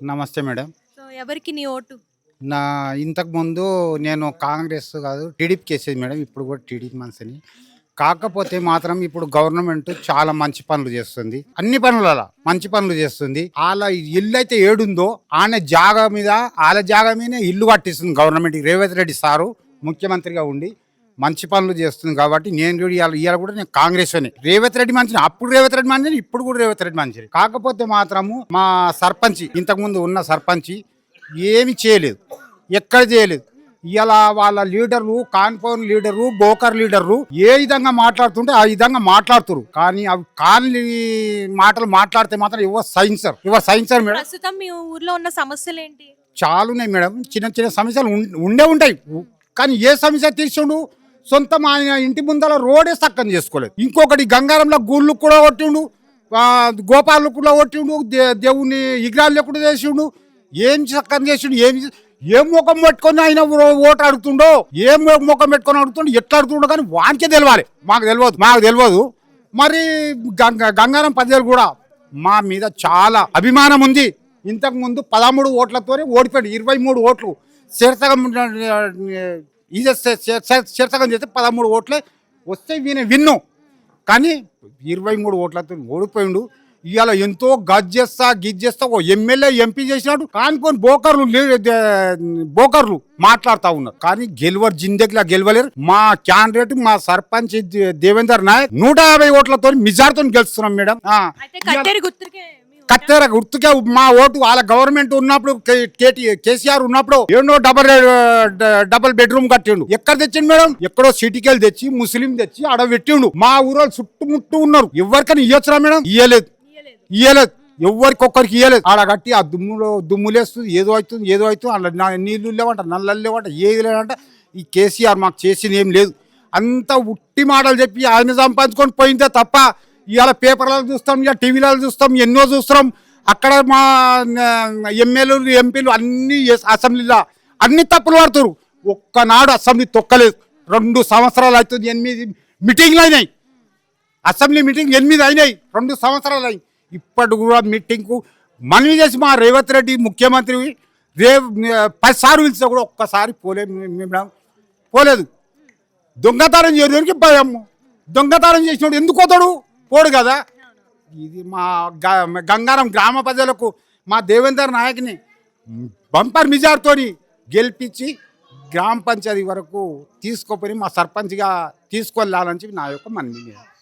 నమస్తే madam. So, ఎవరికి నీ ఓటు? నా ఇంతకుముందు నేను కాంగ్రెస్ కాదు టీడీపీకేసేది మేడం. ఇప్పుడు కూడా టీడీపీ మనిషిని. కాకపోతే మాత్రం ఇప్పుడు గవర్నమెంట్ చాలా మంచి పనులు చేస్తుంది. అన్ని పనులలో మంచి పనులు చేస్తుంది. ఆళ్ళ ఇల్లైతే ఏడుందో ఆళ్ళ జాగా మీదనే ఇల్లు కట్టిస్తుంది గవర్నమెంట్. రేవంత్ రెడ్డి సారు ముఖ్యమంత్రిగా ఉండి మంచి పనులు చేస్తుంది కాబట్టి నేను కూడా ఇవాళ కూడా నేను కాంగ్రెస్ అని. రేవంత్ రెడ్డి మంచిది, అప్పుడు రేవంత్ రెడ్డి మంచిది, ఇప్పుడు కూడా రేవంత్ రెడ్డి మంచిది. కాకపోతే మాత్రము మా సర్పంచ్ ఇంతకుముందు ఉన్న సర్పంచ్ ఏమి చేయలేదు, ఎక్కడ చేయలేదు. ఇలా వాళ్ళ లీడర్లు కాన్పౌండ్ లీడరు బోకర్ లీడర్లు ఏ విధంగా మాట్లాడుతుంటే ఆ విధంగా మాట్లాడుతురు. కానీ అవి కాని మాటలు మాట్లాడితే మాత్రం ఎవరు సహించరు మేడం. ప్రస్తుతం మీ ఊర్లో ఉన్న సమస్యలేంటి? చాలా ఉన్నాయి మేడం. చిన్న చిన్న సమస్యలు ఉండే ఉంటాయి. కానీ ఏ సమస్య తీర్చుండు సొంతం ఆయన ఇంటి ముందర రోడే చక్కని చేసుకోలేదు. ఇంకొకటి గంగారంలో గుళ్ళు కూడా కొట్టిండు, గోపాలు కూడా కొట్టిండు, దేవుని విగ్రహాలు లేకుండా చేసిండు. ఏం చక్కని చేసిండు? ఏం ముఖం పెట్టుకొని ఆయన ఓటు అడుగుతుండో, ఏం ముఖం పెట్టుకొని అడుగుతుండో, ఎట్లా అడుగుతుండో కానీ వానికే తెలియాలి. మాకు తెలియదు. మరి గంగారం ప్రజలు కూడా మా మీద చాలా అభిమానం ఉంది. ఇంతకు ముందు 13 ఓట్లతోనే ఓడిపోయాడు. 23 ఓట్లు శీర్షకం శీర్షకం చేస్తే 13 ఓట్లే వస్తే విన్ను. కానీ 23 ఓట్లతో ఓడిపోయిండు. ఇవాళ ఎంతో గిజ్జేస్తా ఓ ఎమ్మెల్యే ఎంపీ చేసినాడు. కానుకొని బోకర్లు మాట్లాడుతూ ఉన్నారు. కానీ జిందగీలా గెలవలేరు. మా క్యాండిడేట్ మా సర్పంచ్ దేవేందర్ నాయక్ 150 ఓట్లతో మెజార్టీతో గెలుస్తున్నాం మేడం. కత్తెర గుర్తుకే మా ఓటు. వాళ్ళ గవర్నమెంట్ ఉన్నప్పుడు కేసీఆర్ ఉన్నప్పుడు ఎన్నో డబల్ బెడ్రూమ్ కట్టిండు. ఎక్కడ తెచ్చిండు మేడం? ఎక్కడో సిటీకెళ్ళి తెచ్చి ముస్లిం తెచ్చి ఆడ పెట్టిండు. మా ఊరు చుట్టుముట్టు ఉన్నారు. ఎవరికైనా ఇవ్వచ్చురా మేడం? ఇయ్యలేదు. ఎవరికొక్కరికి ఇయ్యలేదు. ఆడ కట్టి ఆ దుమ్ములేస్తుంది. ఏదో అవుతుంది అలా నీళ్లు లేవంట, నల్లలు లేవంట, ఏది లేవంట. ఈ కేసీఆర్ మాకు చేసింది ఏం లేదు. అంత ఉట్టి మాటలు చెప్పి ఆయన సంపాదించుకొని పోయిందే తప్ప ఇవాళ పేపర్లలో చూస్తాం, ఇక టీవీలలో చూస్తాం, ఎన్నో చూస్తున్నాం. అక్కడ మా ఎమ్మెల్యేలు ఎంపీలు అన్ని అసెంబ్లీలో అన్ని తప్పులు పడుతున్నారు. ఒక్కనాడు అసెంబ్లీ తొక్కలేదు. 2 సంవత్సరాలు అవుతుంది. 8 మీటింగ్లు అయినాయి. అసెంబ్లీ మీటింగ్ 8 అయినాయి. 2 సంవత్సరాలు అయి ఇప్పటి కూడా మీటింగ్కు మనవి చేసి మా రేవంత్ రెడ్డి ముఖ్యమంత్రి 10 సార్లు పిలిచినా కూడా ఒక్కసారి పోలేదు. దొంగతనం చేయడానికి భయం. దొంగతనం చేసినోడు ఎందుకు పోతాడు? పోడు కదా. ఇది మా గంగారం గ్రామ ప్రజలకు మా దేవేందర్ నాయక్ని బంపర్ మెజార్టీతోని గెలిపించి గ్రామ పంచాయతీ వరకు తీసుకోపోయి మా సర్పంచ్గా తీసుకెళ్ళాలని చెప్పి నా యొక్క మనవి.